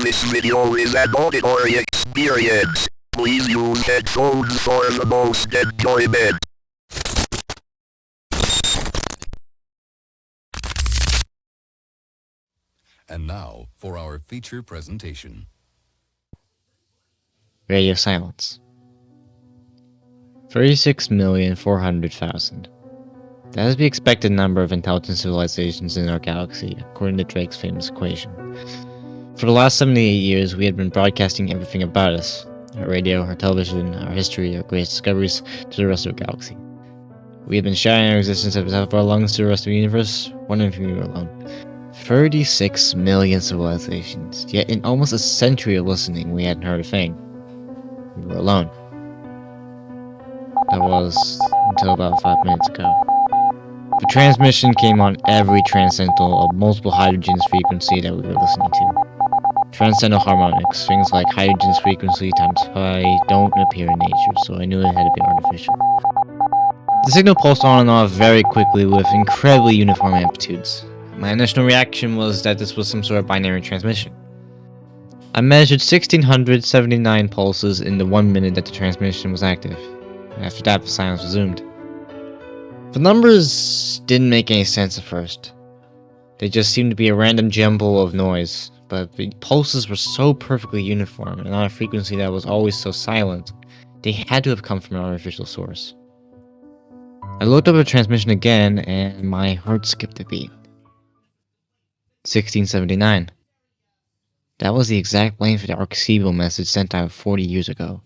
This video is an auditory experience. Please use headphones for the most enjoyment. And now for our feature presentation. Radio silence. 36,400,000. That is the expected number of intelligent civilizations in our galaxy, according to Drake's famous equation. For the last 78 years, we had been broadcasting everything about us, our radio, our television, our history, our greatest discoveries, to the rest of the galaxy. We had been shouting our existence at the top of our lungs to the rest of the universe, wondering if we were alone. 36 million civilizations, yet in almost a century of listening, we hadn't heard a thing. We were alone. That was until about 5 minutes ago. The transmission came on every transcendental of multiple hydrogens frequency that we were listening to. Transcendental harmonics, things like hydrogen's frequency times pi, don't appear in nature, so I knew it had to be artificial. The signal pulsed on and off very quickly with incredibly uniform amplitudes. My initial reaction was that this was some sort of binary transmission. I measured 1,679 pulses in the 1 minute that the transmission was active. After that, the silence resumed. The numbers didn't make any sense at first. They just seemed to be a random jumble of noise, but the pulses were so perfectly uniform and on a frequency that was always so silent, they had to have come from an artificial source. I looked up the transmission again, and my heart skipped a beat. 1679. That was the exact length of the Arecibo message sent out 40 years ago.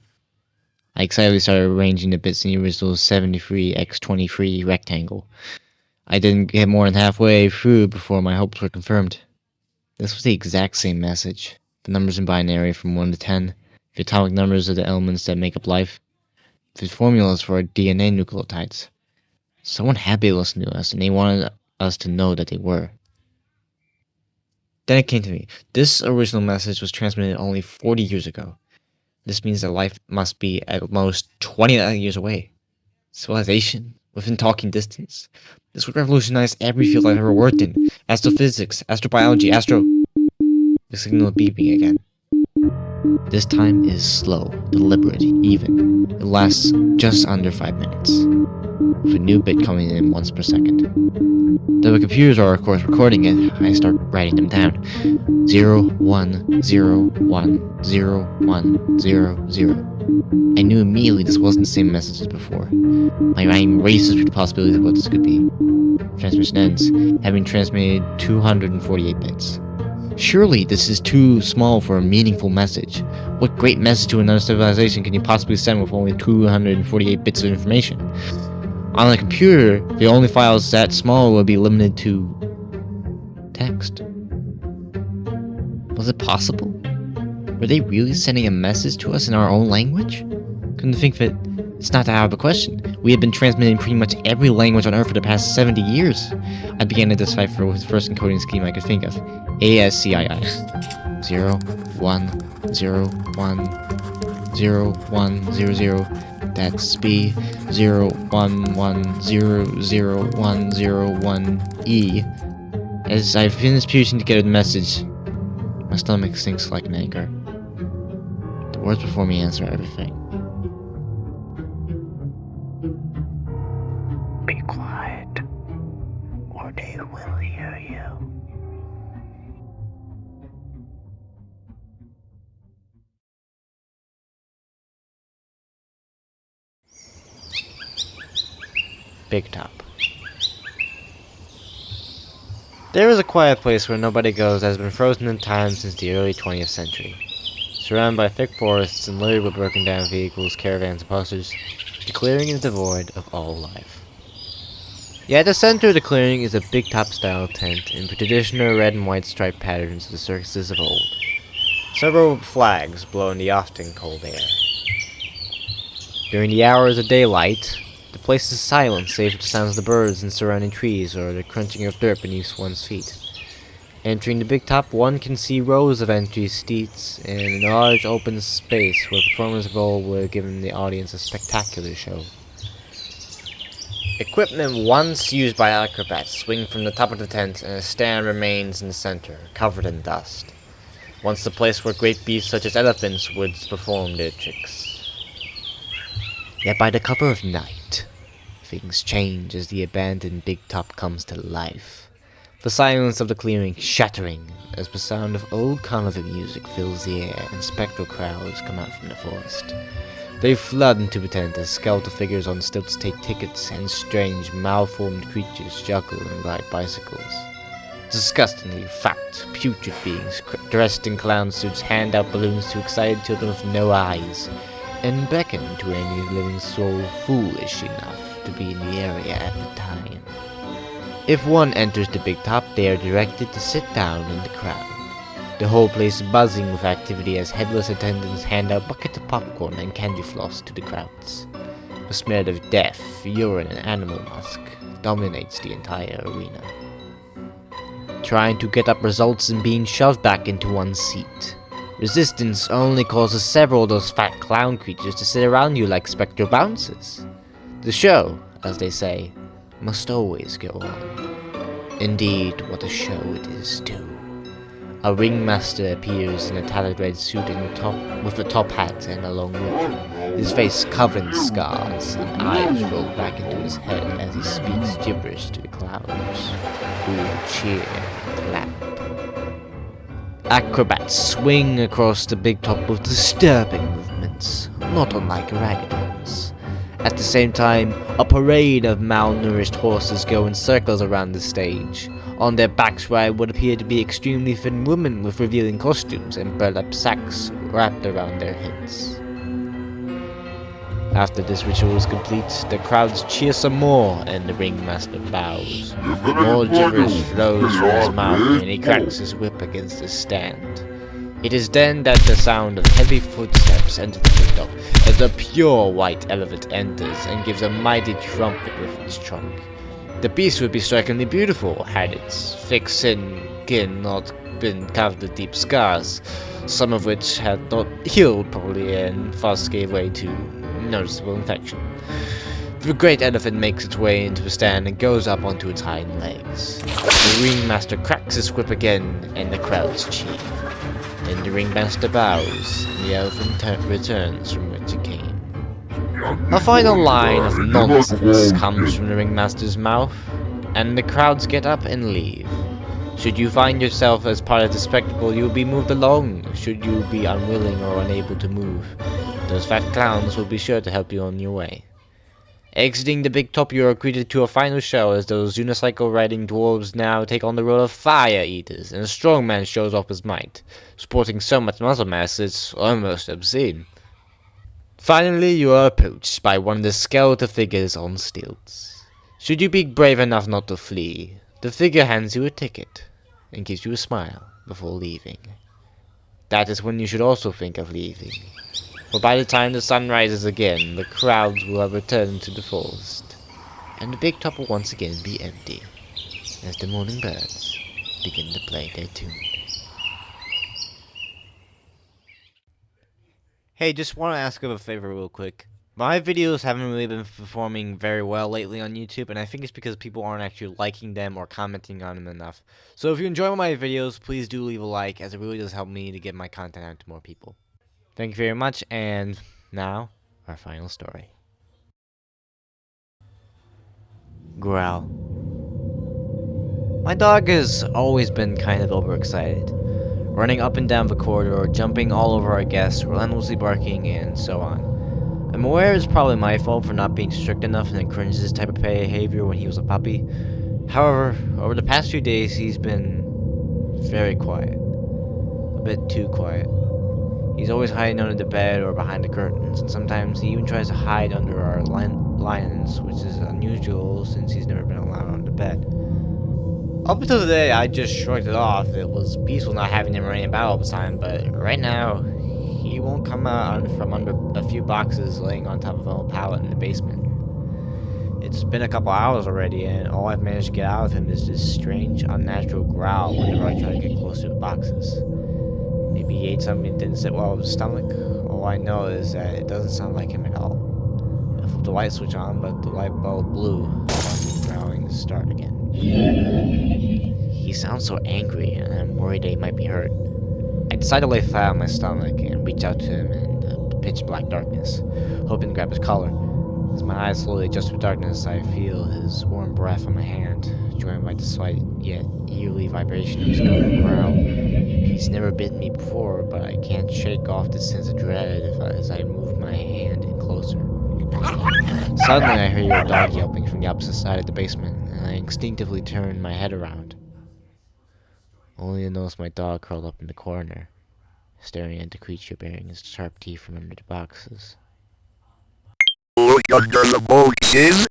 I excitedly started arranging the bits in the original 73x23 rectangle. I didn't get more than halfway through before my hopes were confirmed. This was the exact same message. The numbers in binary from 1 to 10, the atomic numbers of the elements that make up life, the formulas for our DNA nucleotides. Someone had been listening to us, and they wanted us to know that they were. Then it came to me. This original message was transmitted only 40 years ago. This means that life must be at most 20 years away. Civilization, within talking distance. This would revolutionize every field I've ever worked in. Astrophysics, astrobiology, The signal is beeping again. This time is slow, deliberate, even. It lasts just under 5 minutes, with a new bit coming in once per second. Though the computers are of course recording it, I start writing them down. 0, 1, 0, 1, 0, 1, 0, 0. I knew immediately this wasn't the same message as before. My mind races through the possibilities of what this could be. Transmission ends, having transmitted 248 bits. Surely this is too small for a meaningful message. What great message to another civilization can you possibly send with only 248 bits of information? On a computer, the only files that small would be limited to text. Was it possible? Were they really sending a message to us in our own language? Couldn't think that it's not that out of the question. We had been transmitting pretty much every language on Earth for the past 70 years. I began to decipher with the first encoding scheme I could think of. ASCII. 0, 1, 0, 1, 0, 1, 0, 0. That's B 0, 1, 1, 0, 0, 1, 0, 1, E. As I finish piecing together the message, my stomach sinks like an anchor. The words before me answer everything. Be quiet, or they will hear you. Big Top. There is a quiet place where nobody goes that has been frozen in time since the early 20th century. Surrounded by thick forests and littered with broken down vehicles, caravans, and posters, the clearing is devoid of all life. Yet at the center of the clearing is a Big Top style tent in the traditional red and white striped patterns of the circuses of old. Several flags blow in the often cold air. During the hours of daylight, the place is silent save for the sounds of the birds in surrounding trees or the crunching of dirt beneath one's feet. Entering the Big Top, one can see rows of entry seats in a large open space where performers of old would have given the audience a spectacular show. Equipment once used by acrobats swing from the top of the tent, and a stand remains in the center, covered in dust. once the place where great beasts such as elephants would perform their tricks. Yet by the cover of night, things change as the abandoned Big Top comes to life. The silence of the clearing shattering as the sound of old carnival music fills the air and spectral crowds come out from the forest. They flood into the tent as skeletal figures on stilts take tickets and strange, malformed creatures juggle and ride bicycles. Disgustingly fat, putrid beings dressed in clown suits hand out balloons to excited children with no eyes and beckon to any living soul foolish enough to be in the area at the time. If one enters the Big Top, they are directed to sit down in the crowd. The whole place buzzing with activity as headless attendants hand out buckets of popcorn and candy floss to the crowds. The smell of death, urine, and animal musk dominates the entire arena. Trying to get up results in being shoved back into one's seat. Resistance only causes several of those fat clown creatures to sit around you like spectral bouncers. The show, as they say, must always go on. Indeed, what a show it is too. A ringmaster appears in a tattered red suit and with a top hat and a long whip, his face covered in scars and eyes rolled back into his head as he speaks gibberish to the clowns, who cheer and clap. Acrobats swing across the Big Top with disturbing movements, not unlike ragdolls. At the same time, a parade of malnourished horses go in circles around the stage. On their backs ride what appear to be extremely thin women with revealing costumes and burlap sacks wrapped around their heads. After this ritual is complete, the crowds cheer some more and the ringmaster bows. More gibberish flows from his mouth and he cracks his whip against his stand. It is then that the sound of heavy footsteps enter the Big Top as a pure white elephant enters and gives a mighty trumpet with its trunk. The beast would be strikingly beautiful had its thick skin not been covered with deep scars, some of which had not healed properly and thus gave way to noticeable infection. The great elephant makes its way into the stand and goes up onto its hind legs. The ringmaster cracks his whip again and the crowds cheer. Then the ringmaster bows and the elephant returns from which it came. A final line of nonsense comes from the ringmaster's mouth, and the crowds get up and leave. Should you find yourself as part of the spectacle, you will be moved along. Should you be unwilling or unable to move, those fat clowns will be sure to help you on your way. Exiting the Big Top, you are greeted to a final show as those unicycle-riding dwarves now take on the role of fire eaters, and a strong man shows off his might, sporting so much muscle mass it's almost obscene. Finally, you are approached by one of the skeletal figures on stilts. Should you be brave enough not to flee, the figure hands you a ticket and gives you a smile before leaving. That is when you should also think of leaving, for by the time the sun rises again, the crowds will have returned to the forest, and the Big Top will once again be empty, as the morning birds begin to play their tune. Hey, just want to ask of a favor real quick. My videos haven't really been performing very well lately on YouTube, and I think it's because people aren't actually liking them or commenting on them enough. So if you enjoy my videos, please do leave a like, as it really does help me to get my content out to more people. Thank you very much, and now, our final story. Growl. My dog has always been kind of overexcited, running up and down the corridor, jumping all over our guests, relentlessly barking, and so on. I'm aware it's probably my fault for not being strict enough and encouraging this type of behavior when he was a puppy. However, over the past few days, he's been very quiet. A bit too quiet. He's always hiding under the bed or behind the curtains, and sometimes he even tries to hide under our linens, which is unusual since he's never been allowed on the bed. Up until today, I just shrugged it off. It was peaceful not having him running about all the time, but right now, he won't come out from under a few boxes laying on top of an old pallet in the basement. It's been a couple hours already, and all I've managed to get out of him is this strange, unnatural growl whenever I try to get close to the boxes. Maybe he ate something that didn't sit well with his stomach. All I know is that it doesn't sound like him at all. I flipped the light switch on, but the light bulb blew, causing the growling to start again. He sounds so angry, and I'm worried that he might be hurt. I decided to lay flat on my stomach and reach out to him in the pitch black darkness, hoping to grab his collar. As my eyes slowly adjust to darkness, I feel his warm breath on my hand, joined by the slight yet eerie vibration of his golden growl. He's never bitten me before, but I can't shake off the sense of dread as I move my hand in closer. Suddenly, I hear a dog yelping from the opposite side of the basement, and I instinctively turn my head around, only to notice my dog curled up in the corner, staring at the creature bearing his sharp teeth from under the boxes. Look under the boxes.